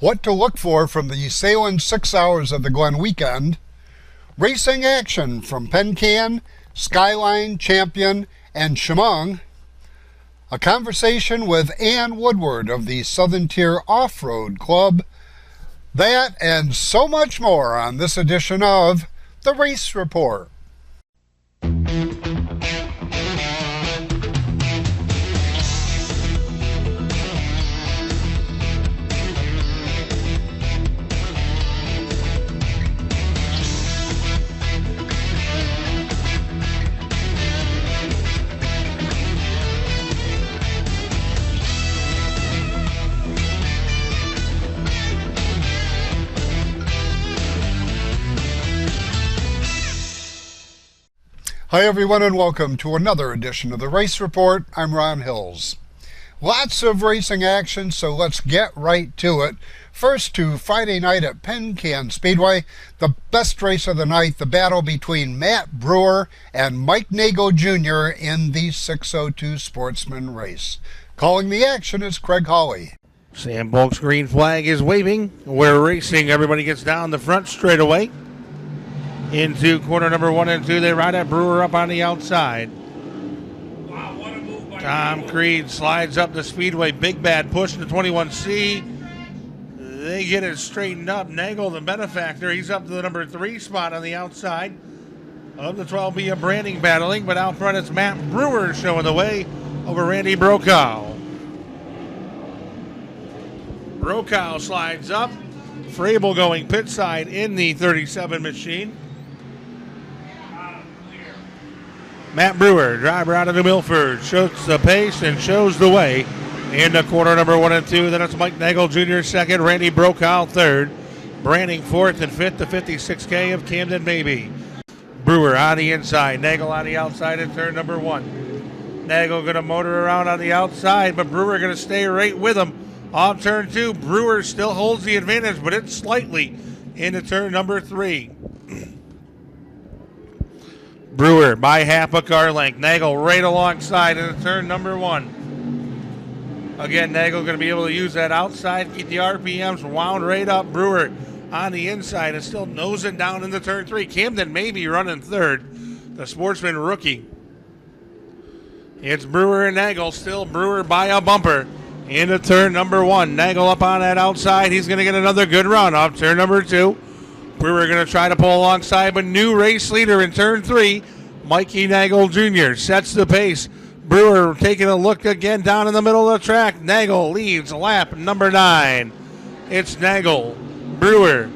what to look for from the Salem 6 hours of the Glen weekend, racing action from Penn Can, Skyline, Champion, and Chemung, a conversation with Ann Woodward of the Southern Tier Off-Road Club, that and so much more on this edition of The Race Report. Hi everyone and welcome to another edition of the Race Report. I'm Ron Hills. Lots of racing action, so let's get right to it. First to Friday night at Penn Can Speedway, the best race of the night, the battle between Matt Brewer and Mike Nagel Jr. in the 602 Sportsman race. Calling the action is Craig Hawley. Sam Bulk's green flag is waving. We're racing. Everybody gets down the front straightaway. Into corner number 1 and 2, they ride at Brewer up on the outside. Wow, what a move by Tom Creed slides up the speedway. Big bad push to 21C. They get it straightened up. Nagel, the benefactor, he's up to the number 3 spot on the outside of the 12B of Branding battling, but out front it's Matt Brewer showing the way over Randy Brokaw. Brokaw slides up. Frable going pit side in the 37 machine. Matt Brewer, driver out of New Milford, shows the pace and shows the way into corner number 1 and 2. Then it's Mike Nagel Jr. second, Randy Brokaw third, Branding fourth and fifth, the 56K of Camden Maybe. Brewer on the inside, Nagel on the outside in turn number 1. Nagel going to motor around on the outside, but Brewer going to stay right with him. On turn 2, Brewer still holds the advantage, but it's slightly into turn number 3. Brewer by half a car length. Nagel right alongside into turn number 1. Again, Nagel going to be able to use that outside, keep the RPMs wound right up. Brewer on the inside and still nosing down into turn 3. Camden Maybe running third, the Sportsman rookie. It's Brewer and Nagel, still Brewer by a bumper. Into turn number 1. Nagel up on that outside. He's going to get another good run off turn number 2. Brewer going to try to pull alongside, but new race leader in turn 3, Mikey Nagel Jr. sets the pace. Brewer taking a look again down in the middle of the track. Nagel leads lap number 9. It's Nagel, Brewer,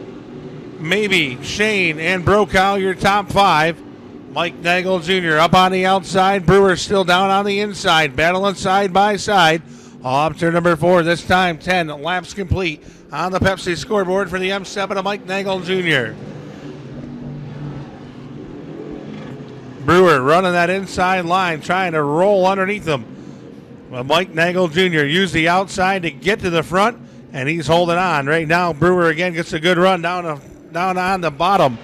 Maybe, Shane, and Brokaw, your top 5. Mike Nagel Jr. up on the outside. Brewer still down on the inside, battling side by side. Off turn number 4, this time 10 laps complete on the Pepsi scoreboard for the M7 of Mike Nagel Jr. Brewer running that inside line, trying to roll underneath him. Well, Mike Nagel Jr. used the outside to get to the front, and he's holding on. Right now, Brewer again gets a good run down on the bottom,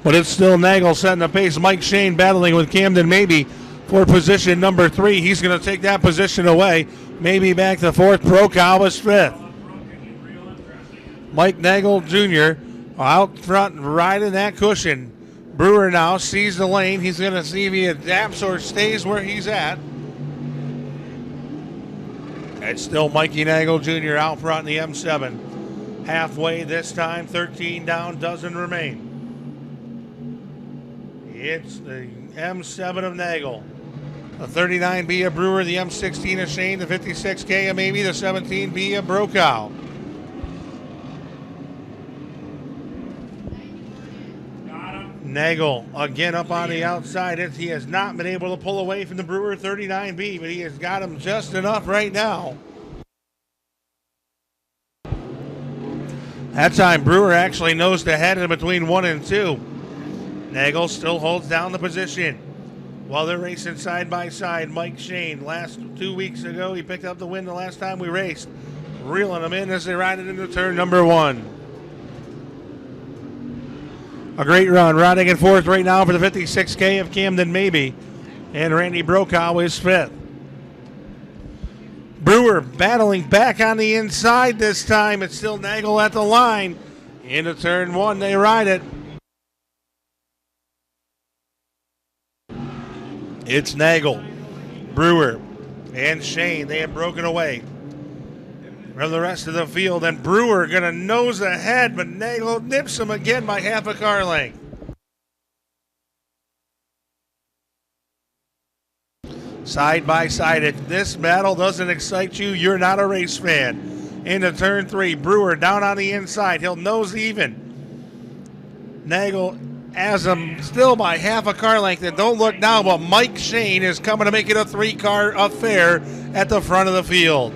but it's still Nagel setting the pace. Mike Shane battling with Camden Maybe for position number 3. He's going to take that position away. Maybe back to 4th. Brokaw was 5th. Mike Nagel Jr. out front riding that cushion. Brewer now sees the lane. He's going to see if he adapts or stays where he's at. It's still Mikey Nagel Jr. out front in the M7. Halfway this time, 13 down, dozen remain. It's the M7 of Nagel. The 39B of Brewer, the M16 of Shane, the 56K of Maybe, the 17B of Brokaw. Nagel again up on the outside. He has not been able to pull away from the Brewer 39B, but he has got him just enough right now. That time Brewer actually nosed ahead in between 1 and 2. Nagel still holds down the position. While they're racing side by side, Mike Shane, last 2 weeks ago, he picked up the win the last time we raced. Reeling them in as they ride it into turn number 1. A great run, riding in 4th right now for the 56K of Camden Maybe. And Randy Brokaw is 5th. Brewer battling back on the inside this time. It's still Nagel at the line. Into turn one, they ride it. It's Nagel, Brewer, and Shane. They have broken away from the rest of the field, and Brewer going to nose ahead, but Nagel nips him again by half a car length. Side by side, if this battle doesn't excite you, you're not a race fan. Into turn three, Brewer down on the inside. He'll nose even. Nagel has him still by half a car length, and don't look now, but Mike Shane is coming to make it a three-car affair at the front of the field.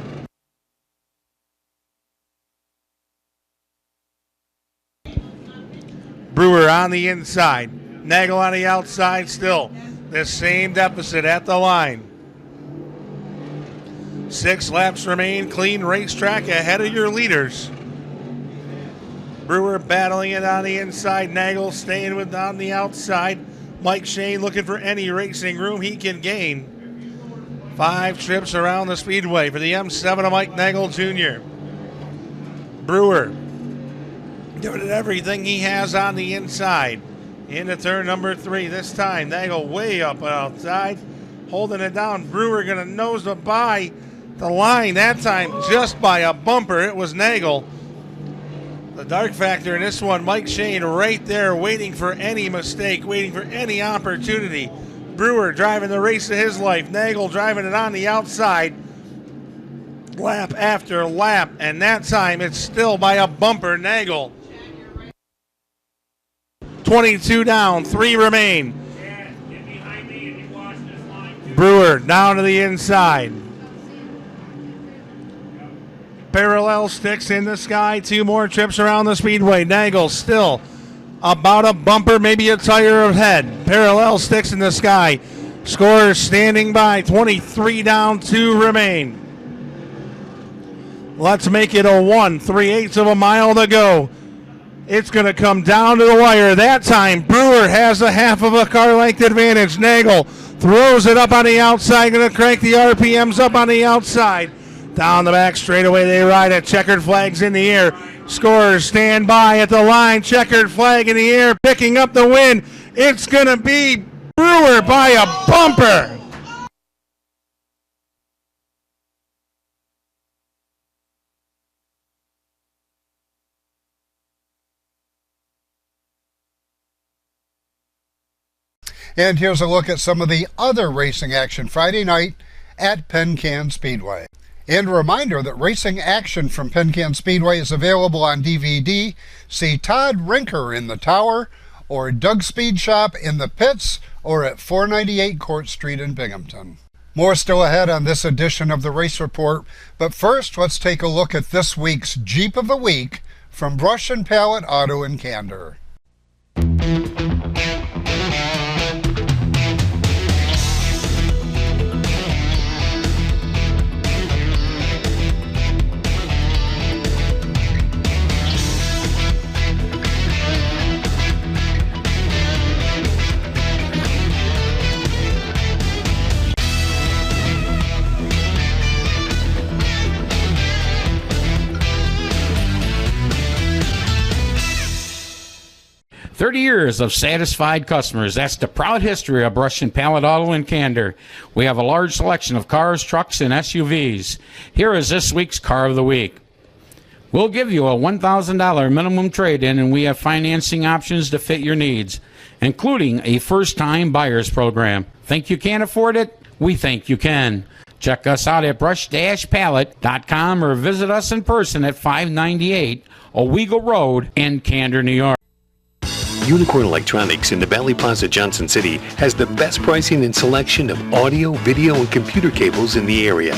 Brewer on the inside, Nagel on the outside still. The same deficit at the line. 6 laps remain, clean racetrack ahead of your leaders. Brewer battling it on the inside. Nagel staying with on the outside. Mike Shane looking for any racing room he can gain. 5 trips around the speedway for the M7 of Mike Nagel Jr. Brewer doing everything he has on the inside. Into turn number 3 this time. Nagel way up outside, holding it down. Brewer going to nose it by the line that time, just by a bumper. It was Nagel. The dark factor in this one, Mike Shane right there waiting for any mistake, waiting for any opportunity. Brewer driving the race of his life. Nagel driving it on the outside, lap after lap, and that time it's still by a bumper. Nagel. 22 down, 3 remain. Yeah, get behind me and you watch this line. Brewer down to the inside. Parallel sticks in the sky. 2 more trips around the speedway. Nagel still about a bumper, maybe a tire ahead. Parallel sticks in the sky. Scorers standing by. 23 down, 2 remain. Let's make it a 1 3/8 of a mile to go. It's going to come down to the wire. That time, Brewer has a half of a car length advantage. Nagel throws it up on the outside. Going to crank the RPMs up on the outside. Down the back straightaway, they ride it. Checkered flags in the air. Scorers stand by at the line. Checkered flag in the air, picking up the win. It's going to be Brewer by a bumper. And here's a look at some of the other racing action Friday night at Penn Can Speedway. And a reminder that racing action from Penn Can Speedway is available on DVD. See Todd Rinker in the Tower, or Doug Speed Shop in the Pits, or at 498 Court Street in Binghamton. More still ahead on this edition of the Race Report, but first let's take a look at this week's Jeep of the Week from Brush and Pallet Auto and Candor. "30 years of satisfied customers. That's the proud history of Brush and Pallet Auto and Candor. We have a large selection of cars, trucks, and SUVs. Here is this week's Car of the Week. We'll give you a $1,000 minimum trade-in, and we have financing options to fit your needs, including a first-time buyer's program. Think you can't afford it? We think you can. Check us out at brush-pallet.com or visit us in person at 598 Owego Road in Candor, New York. Unicorn Electronics in the Valley Plaza, Johnson City has the best pricing and selection of audio, video, and computer cables in the area.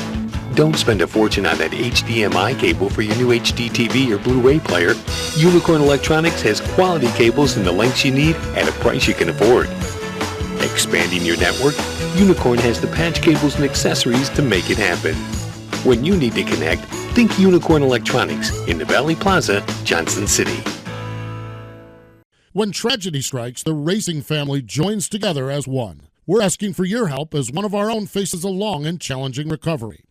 Don't spend a fortune on that HDMI cable for your new HD TV or Blu-ray player. Unicorn Electronics has quality cables in the lengths you need at a price you can afford. Expanding your network, Unicorn has the patch cables and accessories to make it happen. When you need to connect, think Unicorn Electronics in the Valley Plaza, Johnson City. When tragedy strikes, the racing family joins together as one. We're asking for your help as one of our own faces a long and challenging recovery.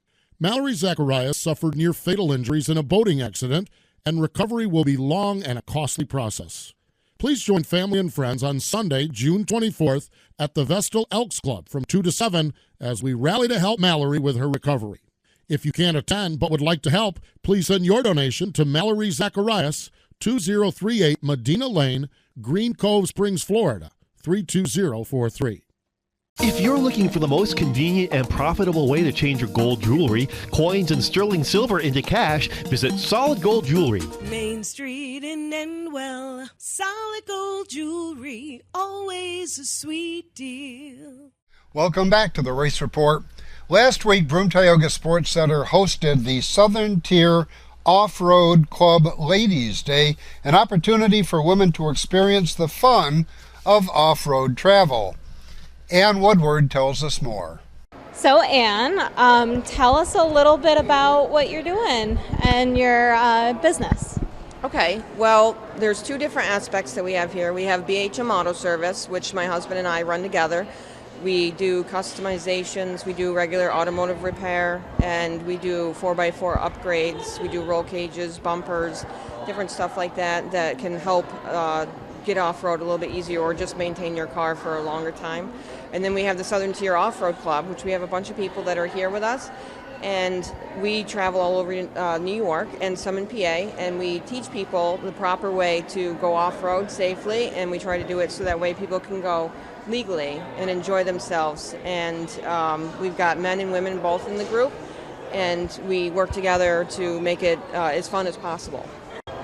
Mallory Zacharias suffered near-fatal injuries in a boating accident, and recovery will be long and a costly process. Please join family and friends on Sunday, June 24th at the Vestal Elks Club from 2 to 7 as we rally to help Mallory with her recovery. If you can't attend but would like to help, please send your donation to Mallory Zacharias, 2038 Medina Lane, Green Cove Springs, Florida, 32043. If you're looking for the most convenient and profitable way to change your gold jewelry, coins, and sterling silver into cash, visit Solid Gold Jewelry. Main Street in Endwell, Solid Gold Jewelry, always a sweet deal. Welcome back to the Race Report. Last week, Broome Tioga Sports Center hosted the Southern Tier Off-Road Club Ladies' Day, an opportunity for women to experience the fun of off-road travel. Ann Woodward tells us more. So Ann, tell us a little bit about what you're doing and your business. Okay, well, there's two different aspects that we have here. We have BHM Auto Service, which my husband and I run together. We do customizations, we do regular automotive repair, and we do 4x4 upgrades. We do roll cages, bumpers, different stuff like that that can help get off-road a little bit easier or just maintain your car for a longer time. And then we have the Southern Tier Off-Road Club, which we have a bunch of people that are here with us. And we travel all over New York and some in PA, and we teach people the proper way to go off-road safely, and we try to do it so that way people can go legally and enjoy themselves. And we've got men and women both in the group, and we work together to make it as fun as possible.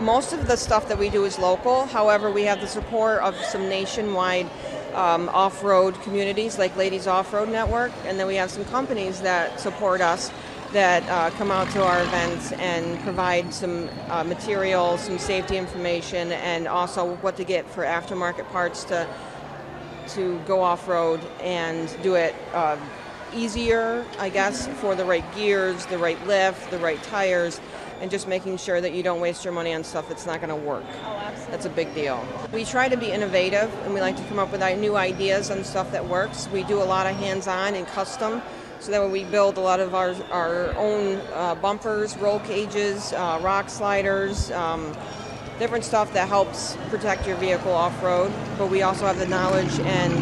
Most of the stuff that we do is local. However, we have the support of some nationwide off-road communities like Ladies Off-Road Network, and then we have some companies that support us that come out to our events and provide some material, some safety information, and also what to get for aftermarket parts to go off-road and do it easier, I guess, for the right gears, the right lift, the right tires, and just making sure that you don't waste your money on stuff that's not going to work. Oh, absolutely. That's a big deal. We try to be innovative, and we like to come up with new ideas on stuff that works. We do a lot of hands-on and custom, so that way we build a lot of our own bumpers, roll cages, rock sliders, different stuff that helps protect your vehicle off-road. But we also have the knowledge and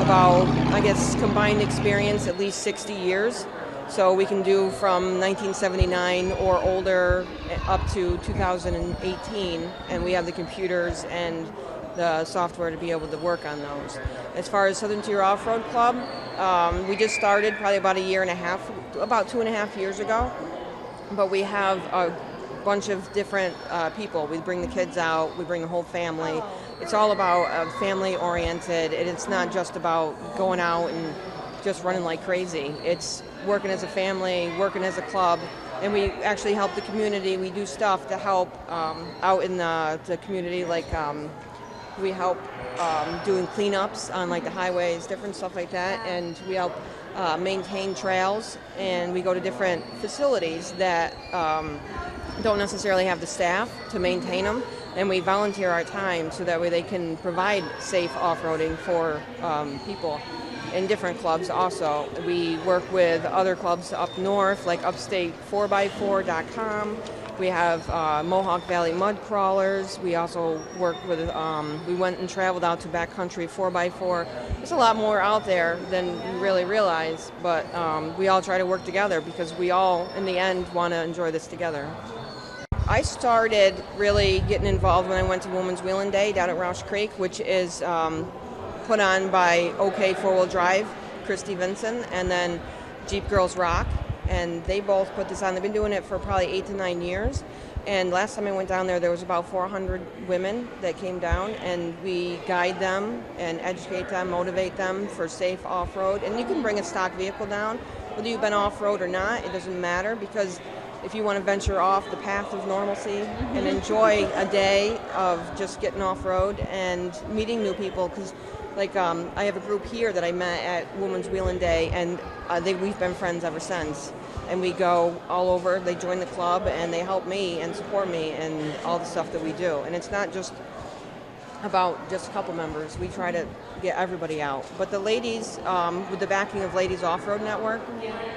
about, I guess, combined experience, at least 60 years. So we can do from 1979 or older up to 2018, and we have the computers and the software to be able to work on those. As far as Southern Tier Off-Road Club, we just started probably about a year and a half, about 2.5 years ago. But we have a bunch of different people. We bring the kids out, we bring the whole family. It's all about family-oriented, and it's not just about going out and just running like crazy. It's working as a family, working as a club, and we actually help the community. We do stuff to help out in the community, like we help doing cleanups on like the highways, different stuff like that, and we help maintain trails, and we go to different facilities that don't necessarily have the staff to maintain them, and we volunteer our time so that way they can provide safe off-roading for people. In different clubs also. We work with other clubs up north, like Upstate 4x4.com. We have Mohawk Valley Mud Crawlers. We also work with, we went and traveled out to backcountry 4x4. There's a lot more out there than we really realize, but we all try to work together because we all, in the end, want to enjoy this together. I started really getting involved when I went to Women's Wheeling Day down at Roush Creek, which is put on by OK Four-Wheel Drive, Christy Vinson, and then Jeep Girls Rock, and they both put this on. They've been doing it for probably 8 to 9 years, and last time I went down there was about 400 women that came down, and we guide them and educate them, motivate them for safe off-road. And you can bring a stock vehicle down, whether you've been off-road or not, it doesn't matter, because if you want to venture off the path of normalcy and enjoy a day of just getting off-road and meeting new people, because like I have a group here that I met at Women's Wheeling Day, and we've been friends ever since. And we go all over. They join the club, and they help me and support me and all the stuff that we do. And it's not just about just a couple members. We try to get everybody out. But the ladies, with the backing of Ladies Off-Road Network,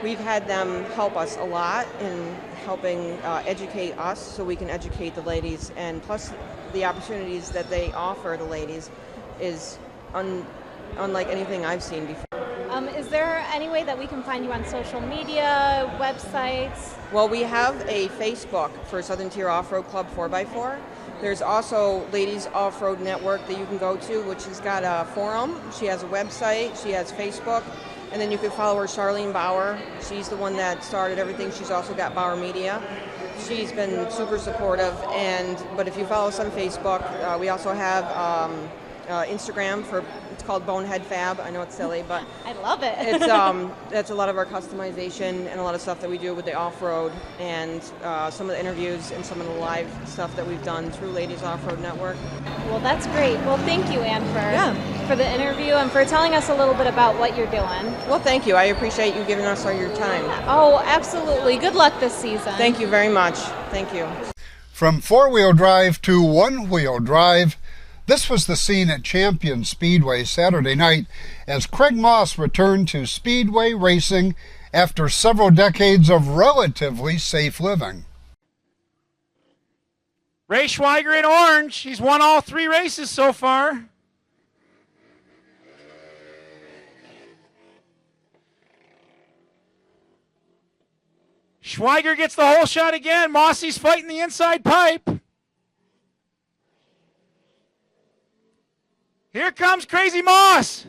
we've had them help us a lot in helping educate us so we can educate the ladies. And plus the opportunities that they offer the ladies is unlike anything I've seen before. Is there any way that we can find you on social media, websites? Well, we have a Facebook for Southern Tier Off-Road Club 4x4. There's also Ladies Off-Road Network that you can go to, which has got a forum. She has a website, she has Facebook, and then you can follow her, Charlene Bauer. She's the one that started everything. She's also got Bauer Media. She's been super supportive, but if you follow us on Facebook, we also have Instagram it's called Bonehead Fab. I know it's silly, but I love it. It's that's a lot of our customization and a lot of stuff that we do with the off-road and some of the interviews and some of the live stuff that we've done through Ladies Off-Road Network. Well, that's great. Well, thank you, Ann, for the interview and for telling us a little bit about what you're doing. Well, thank you. I appreciate you giving us all your time. Oh, absolutely. Good luck this season. Thank you very much. Thank you. From four-wheel drive to one-wheel drive, this was the scene at Champion Speedway Saturday night as Craig Moss returned to Speedway racing after several decades of relatively safe living. Ray Schweiger in orange. He's won all 3 races so far. Schweiger gets the whole shot again. Mossy's fighting the inside pipe. Here comes Crazy Moss.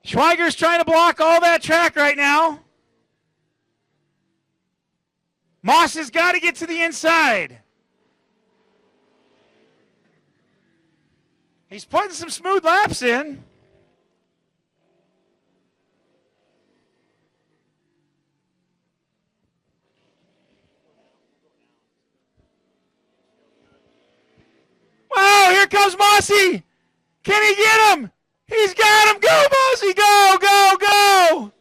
Schweiger's trying to block all that track right now. Moss has got to get to the inside. He's putting some smooth laps in. Wow, here comes Mossy. Can he get him? He's got him. Go, Mossy. Go, go, go.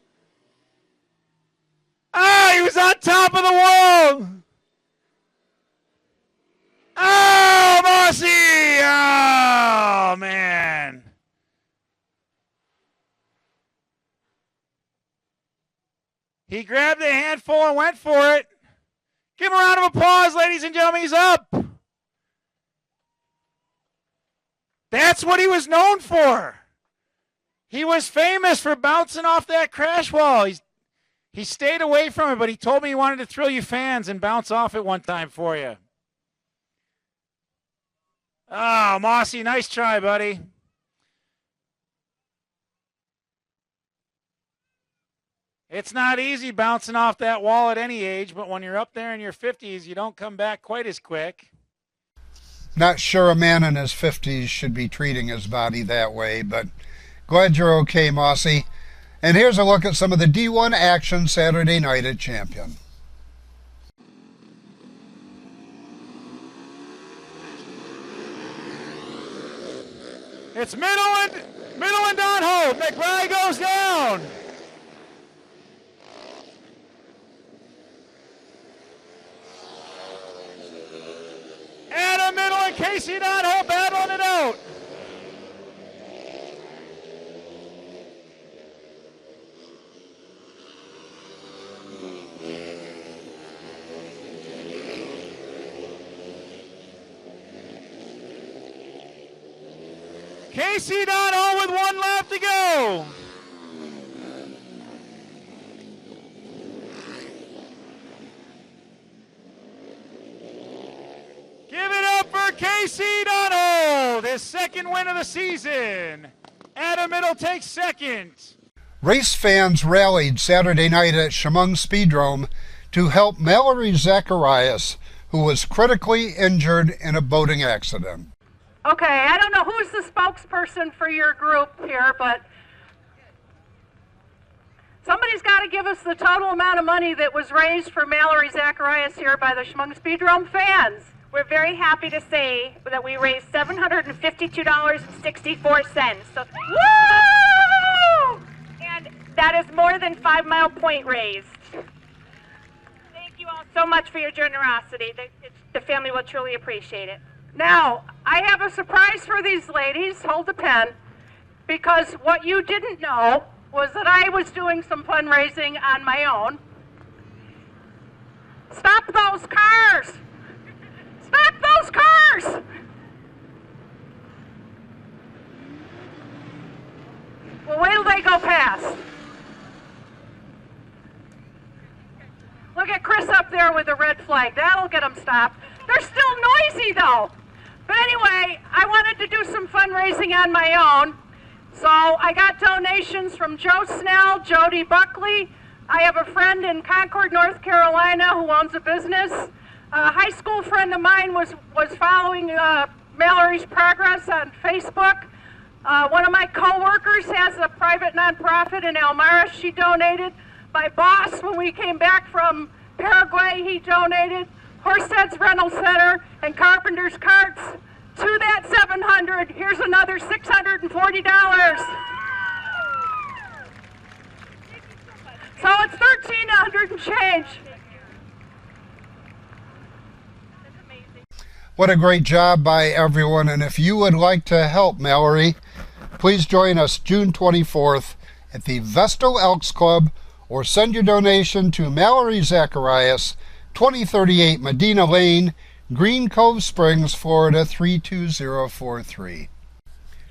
Ah, he was on top of the world. Oh, Mossy. Oh, man. He grabbed a handful and went for it. Give him a round of applause, ladies and gentlemen. He's up. That's what he was known for. He was famous for bouncing off that crash wall. He stayed away from it, but he told me he wanted to thrill you fans and bounce off it one time for you. Oh, Mossy, nice try, buddy. It's not easy bouncing off that wall at any age, but when you're up there in your 50s, you don't come back quite as quick. Not sure a man in his 50s should be treating his body that way, but glad you're okay, Mossy. And here's a look at some of the D1 action Saturday night at Champion. It's middle and on hold. McBride goes down. Adam Middle and Casey Donahoe battling it out. Casey Donahoe with 1 lap to go. Give it up for Casey Donahoe, his 2nd win of the season. Adam Middle takes 2nd. Race fans rallied Saturday night at Chemung Speedrome to help Mallory Zacharias, who was critically injured in a boating accident. Okay, I don't know who's the spokesperson for your group here, but somebody's got to give us the total amount of money that was raised for Mallory Zacharias here by the Chemung Speedrome fans. We're very happy to say that we raised $752.64. So, woo! And that is more than 5 Mile Point raised. Thank you all so so much for your generosity. The family will truly appreciate it. Now, I have a surprise for these ladies. Hold the pen. Because what you didn't know was that I was doing some fundraising on my own. Stop those cars! Stop those cars! Well, wait till they go past. Look at Chris up there with the red flag. That'll get them stopped. They're still noisy, though. But anyway, I wanted to do some fundraising on my own. So I got donations from Joe Snell, Jody Buckley. I have a friend in Concord, North Carolina who owns a business. A high school friend of mine was following Mallory's progress on Facebook. One of my co-workers has a private nonprofit in Elmira. She donated. My boss, when we came back from Paraguay, he donated. Horseheads Rental Center and Carpenter's Carts. To that 700, here's another $640. So it's $1,300 and change. What a great job by everyone. And if you would like to help Mallory, please join us June 24th at the Vestal Elks Club or send your donation to Mallory Zacharias, 2038 Medina Lane, Green Cove Springs, Florida 32043.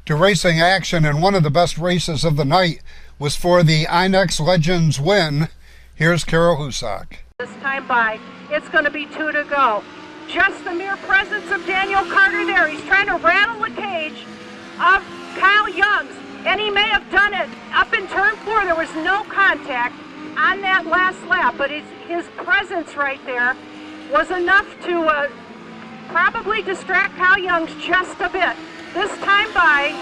To racing action, and one of the best races of the night was for the INEX Legends win. Here's Carol Husak. This time by, it's going to be 2 to go. Just the mere presence of Daniel Carter there. He's trying to rattle the cage of Kyle Youngs, and he may have done it up in turn 4. There was no contact on that last lap, but his presence right there was enough to probably distract Kyle Youngs just a bit. This time by,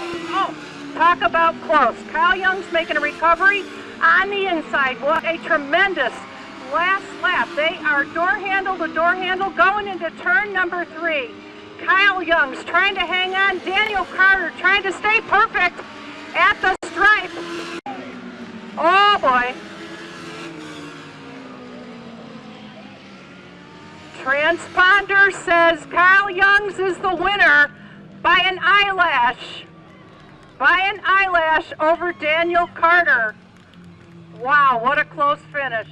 talk about close. Kyle Youngs making a recovery on the inside. What a tremendous last lap. They are door handle to door handle going into turn number 3. Kyle Youngs trying to hang on. Daniel Carter trying to stay perfect at the stripe. Oh boy. Transponder says Kyle Youngs is the winner by an eyelash. By an eyelash over Daniel Carter. Wow, what a close finish.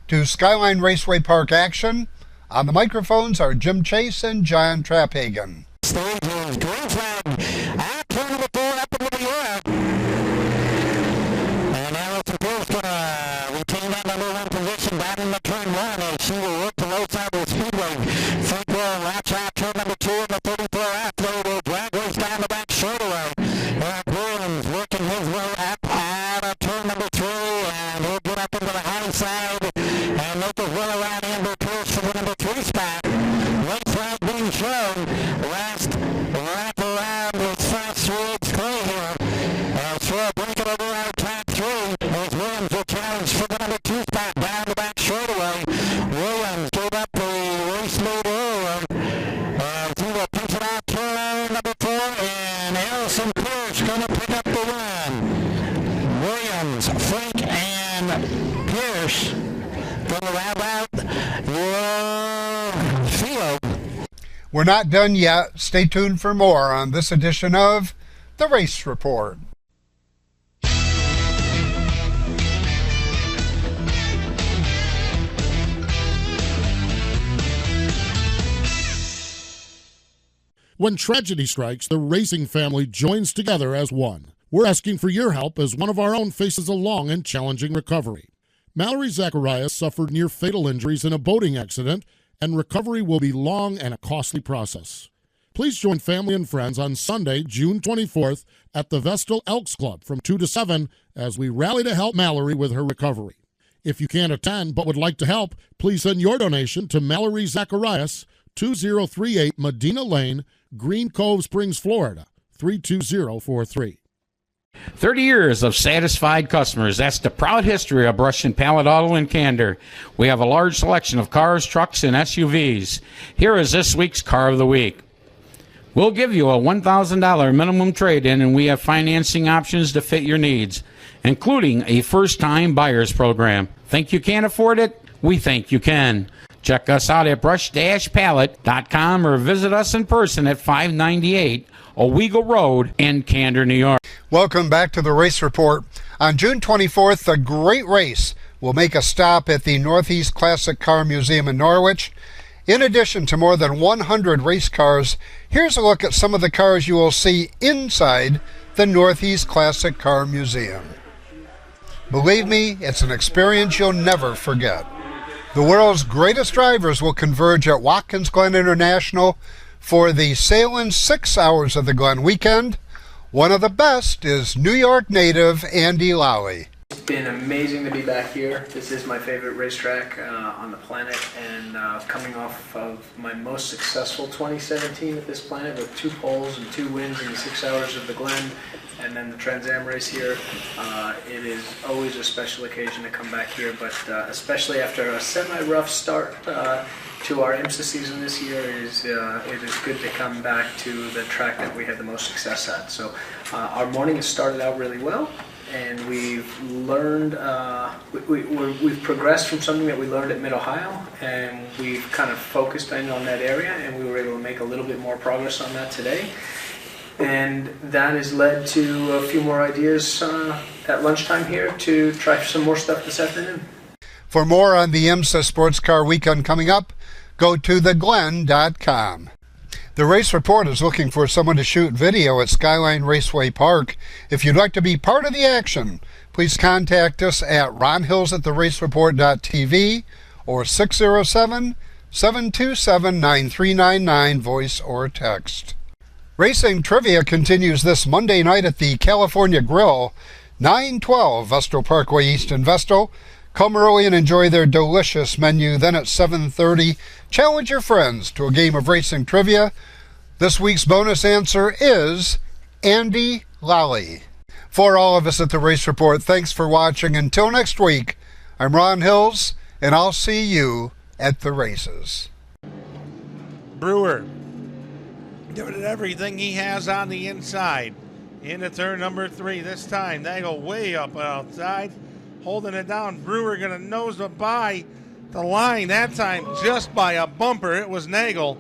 To Skyline Raceway Park action, on the microphones are Jim Chase and John Trapphagen. Stages, green flag, at turn number 4 up into the air. And Allison Pierce going to retain that number 1 position down in the turn 1 as she will work to low side of the speedway. Front row, latch out, turn number 2 in the 34 after will drag race down the back straightaway. Eric Williams working his way up out of turn number 3, and he'll get up into the high side and make his way around Amber Pierce for the number 3 spot. White flag being shown. Last lap around with fast Swedes Clay here. Cheryl Brinket over our top 3 as Williams will challenge for the number 2 spot down the back straightaway. Williams gave up the race lead earlier. He will punch it out turn number 4, and Allison Pierce going to pick up the win. Williams, Frank, and Pierce going to round out your field. We're not done yet. Stay tuned for more on this edition of The Race Report. When tragedy strikes, the racing family joins together as one. We're asking for your help as one of our own faces a long and challenging recovery. Mallory Zacharias suffered near-fatal injuries in a boating accident, and recovery will be long and a costly process. Please join family and friends on Sunday, June 24th at the Vestal Elks Club from 2 to 7 as we rally to help Mallory with her recovery. If you can't attend but would like to help, please send your donation to Mallory Zacharias, 2038 Medina Lane, Green Cove Springs, Florida, 32043. 30 years of satisfied customers. That's the proud history of Brush and Pallet Auto and Candor. We have a large selection of cars, trucks, and SUVs. Here is this week's Car of the Week. We'll give you a $1,000 minimum trade-in, and we have financing options to fit your needs, including a first-time buyer's program. Think you can't afford it? We think you can. Check us out at brush-pallet.com or visit us in person at 598 Owego Road in Candor, New York. Welcome back to the Race Report. On June 24th, the Great Race will make a stop at the Northeast Classic Car Museum in Norwich. In addition to more than 100 race cars, here's a look at some of the cars you will see inside the Northeast Classic Car Museum. Believe me, it's an experience you'll never forget. The world's greatest drivers will converge at Watkins Glen International for the Sailin' 6 Hours of the Glen weekend. One of the best is New York native Andy Lally. It's been amazing to be back here. This is my favorite racetrack on the planet, and coming off of my most successful 2017 at this planet with 2 poles and 2 wins in the 6 Hours of the Glen, and then the Trans Am race here. It is always a special occasion to come back here, but especially after a semi-rough start to our IMSA season this year, it is good to come back to the track that we had the most success at. So our morning has started out really well, and we've learned, we've progressed from something that we learned at Mid-Ohio, and we've kind of focused in on that area, and we were able to make a little bit more progress on that today. And that has led to a few more ideas at lunchtime here to try some more stuff this afternoon. For more on the IMSA Sports Car Weekend coming up, go to theglen.com. The Race Report is looking for someone to shoot video at Skyline Raceway Park. If you'd like to be part of the action, please contact us at ronhills@theracereport.tv or 607-727-9399, voice or text. Racing trivia continues this Monday night at the California Grill, 912 Vestal Parkway East in Vestal. Come early and enjoy their delicious menu. Then at 7:30, challenge your friends to a game of racing trivia. This week's bonus answer is Andy Lally. For all of us at the Race Report, thanks for watching. Until next week, I'm Ron Hills, and I'll see you at the races. Brewer doing it everything he has on the inside. Into turn number 3 this time. Nagel way up outside, holding it down. Brewer going to nose it by the line. That time just by a bumper. It was Nagel.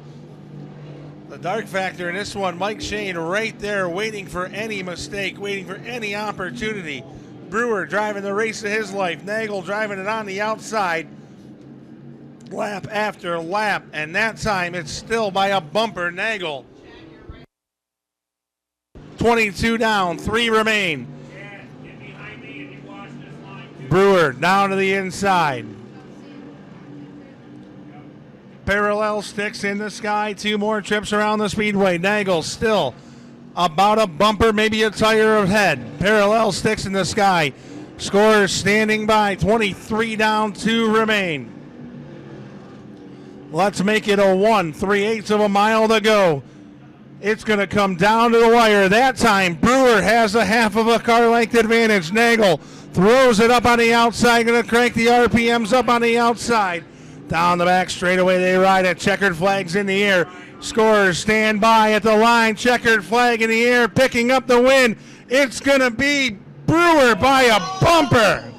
The dark factor in this one, Mike Shane right there waiting for any mistake, waiting for any opportunity. Brewer driving the race of his life. Nagel driving it on the outside. Lap after lap, and that time it's still by a bumper. Nagel 22 down, 3 remain. Brewer down to the inside. Parallel sticks in the sky, 2 more trips around the speedway. Nagel still about a bumper, maybe a tire ahead. Parallel sticks in the sky. Scorers standing by, 23 down, 2 remain. Let's make it a 1 3/8 of a mile to go. It's going to come down to the wire. That time, Brewer has a half of a car length advantage. Nagel throws it up on the outside, going to crank the RPMs up on the outside. Down the back straightaway they ride it. Checkered flags in the air. Scorers stand by at the line. Checkered flag in the air, picking up the win. It's going to be Brewer by a bumper.